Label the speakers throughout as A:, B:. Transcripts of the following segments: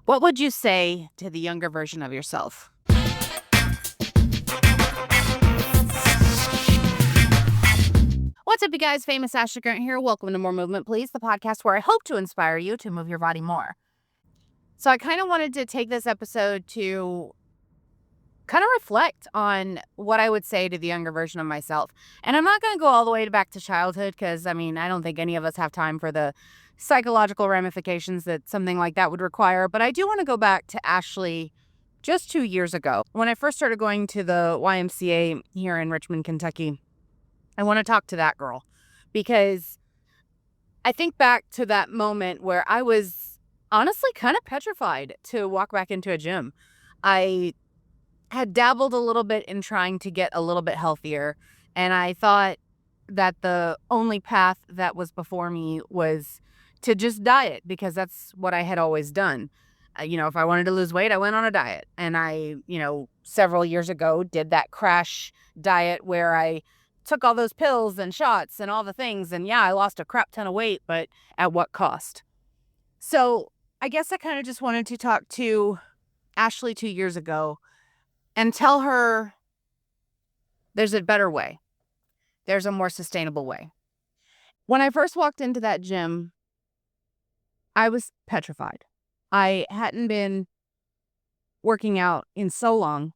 A: What would you say to the younger version of yourself? What's up, you guys? Famous Ashley Grant here. Welcome to More Movement, Please, the podcast where I hope to inspire you to move your body more. So I kind of wanted to take this episode to kind of reflect on what I would say to the younger version of myself. And I'm not going to go all the way back to childhood because, I don't think any of us have time for the psychological ramifications that something like that would require. But I do want to go back to Ashley just 2 years ago. When I first started going to the YMCA here in Richmond, Kentucky, I want to talk to that girl because I think back to that moment where I was honestly kind of petrified to walk back into a gym. I had dabbled a little bit in trying to get a little bit healthier, and I thought that the only path that was before me was to just diet because that's what I had always done. If I wanted to lose weight, I went on a diet. And I, several years ago did that crash diet where I took all those pills and shots and all the things. And yeah, I lost a crap ton of weight, but at what cost? So I guess I kind of just wanted to talk to Ashley 2 years ago and tell her there's a better way. There's a more sustainable way. When I first walked into that gym, I was petrified. I hadn't been working out in so long.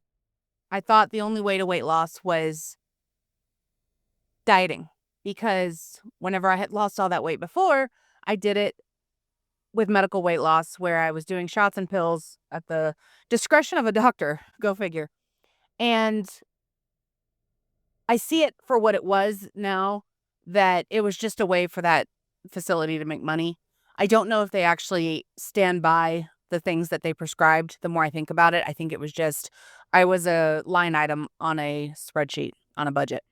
A: I thought the only way to weight loss was dieting because whenever I had lost all that weight before, I did it with medical weight loss where I was doing shots and pills at the discretion of a doctor. Go figure. And I see it for what it was now, that it was just a way for that facility to make money. I don't know if they actually stand by the things that they prescribed. The more I think about it, I think it was just, I was a line item on a spreadsheet, on a budget.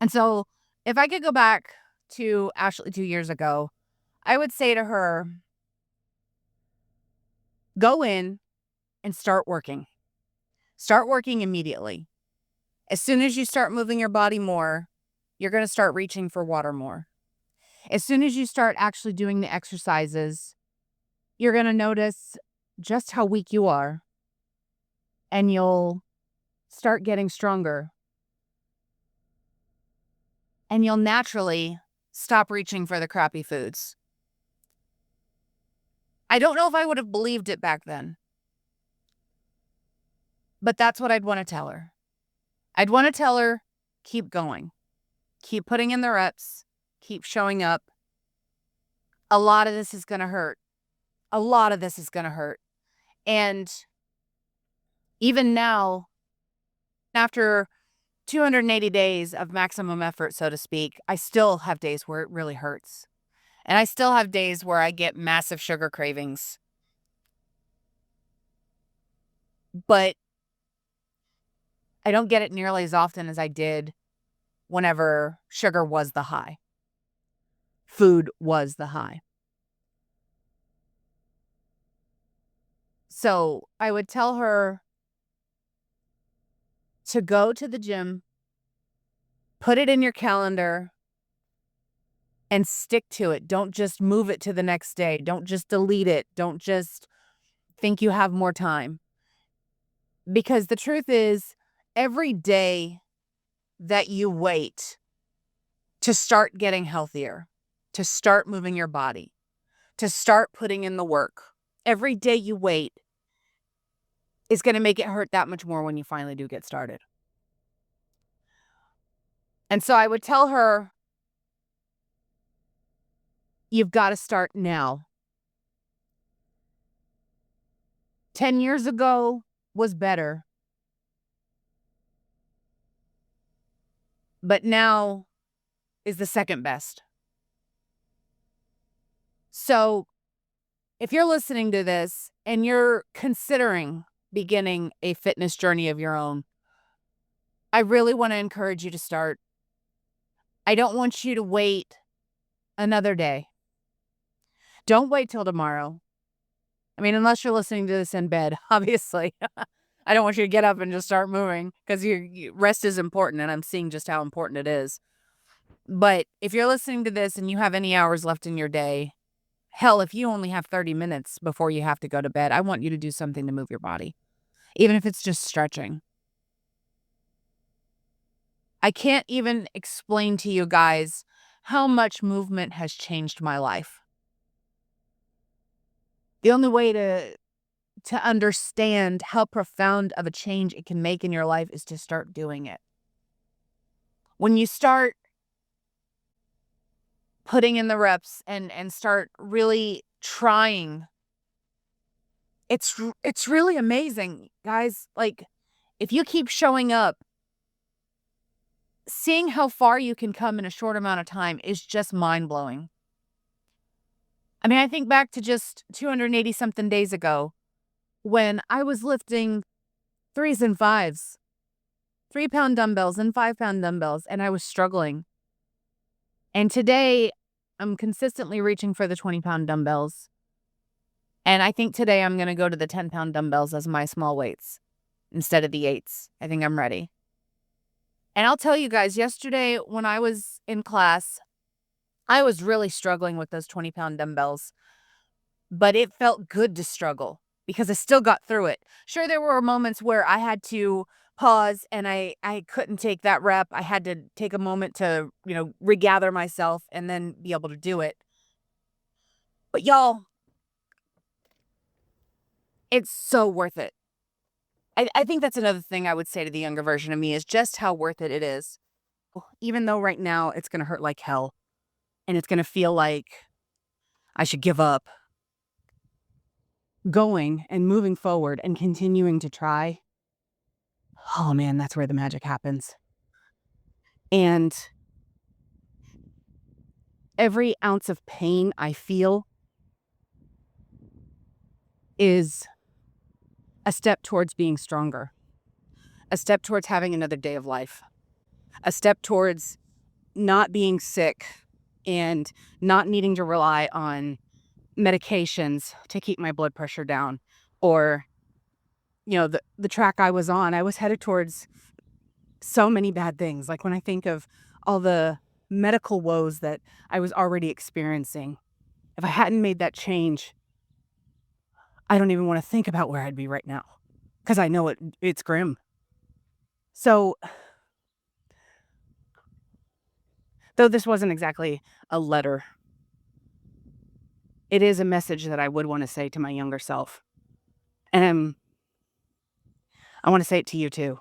A: And so if I could go back to Ashley 2 years ago, I would say to her, go in and start working. Start working immediately. As soon as you start moving your body more, you're going to start reaching for water more. As soon as you start actually doing the exercises, you're going to notice just how weak you are, and you'll start getting stronger. And you'll naturally stop reaching for the crappy foods. I don't know if I would have believed it back then, but that's what I'd want to tell her. I'd want to tell her, keep going. Keep putting in the reps. Keep showing up. A lot of this is going to hurt. A lot of this is going to hurt. And even now, after 280 days of maximum effort, so to speak, I still have days where it really hurts. And I still have days where I get massive sugar cravings. But I don't get it nearly as often as I did whenever sugar was the high. Food was the high. So I would tell her to go to the gym, put it in your calendar, and stick to it. Don't just move it to the next day. Don't just delete it. Don't just think you have more time. Because the truth is, every day that you wait to start getting healthier, to start moving your body, to start putting in the work, every day you wait is going to make it hurt that much more when you finally do get started. And so I would tell her, you've got to start now. 10 years ago was better. But now is the second best. So if you're listening to this and you're considering beginning a fitness journey of your own, I really want to encourage you to start. I don't want you to wait another day. Don't wait till tomorrow. Unless you're listening to this in bed, obviously. I don't want you to get up and just start moving because rest is important, and I'm seeing just how important it is. But if you're listening to this and you have any hours left in your day, Hell, if you only have 30 minutes before you have to go to bed, I want you to do something to move your body, even if it's just stretching. I can't even explain to you guys how much movement has changed my life. The only way to understand how profound of a change it can make in your life is to start doing it. When you start putting in the reps and start really trying, it's really amazing, guys. Like, if you keep showing up, seeing how far you can come in a short amount of time is just mind-blowing. I mean, I think back to just 280 something days ago when I was lifting threes and fives, 3-pound dumbbells and 5-pound dumbbells, and I was struggling. And today, I'm consistently reaching for the 20-pound dumbbells. And I think today I'm going to go to the 10-pound dumbbells as my small weights instead of the 8s. I think I'm ready. And I'll tell you guys, yesterday when I was in class, I was really struggling with those 20-pound dumbbells, but it felt good to struggle because I still got through it. Sure, there were moments where I had to pause and I couldn't take that rep. I had to take a moment to, regather myself and then be able to do it. But y'all, it's so worth it. I think that's another thing I would say to the younger version of me is just how worth it is. Even though right now it's going to hurt like hell and it's going to feel like I should give up, going and moving forward and continuing to try, oh man, that's where the magic happens. And every ounce of pain I feel is a step towards being stronger, a step towards having another day of life, a step towards not being sick and not needing to rely on medications to keep my blood pressure down. Or, the track I was on, I was headed towards so many bad things. Like when I think of all the medical woes that I was already experiencing, if I hadn't made that change, I don't even want to think about where I'd be right now because I know it's grim. So, though this wasn't exactly a letter, it is a message that I would want to say to my younger self. And I want to say it to you too.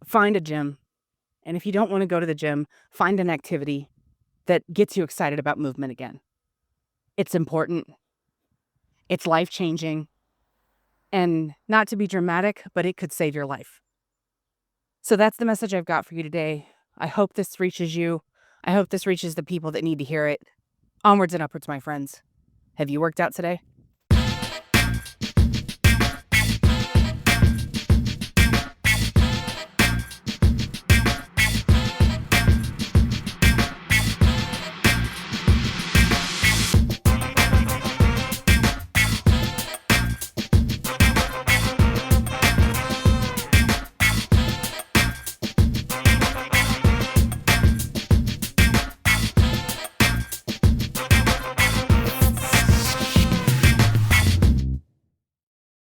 A: Find a gym. And if you don't want to go to the gym, find an activity that gets you excited about movement again. It's important. It's life-changing. And not to be dramatic, but it could save your life. So that's the message I've got for you today. I hope this reaches you. I hope this reaches the people that need to hear it. Onwards and upwards, my friends. Have you worked out today?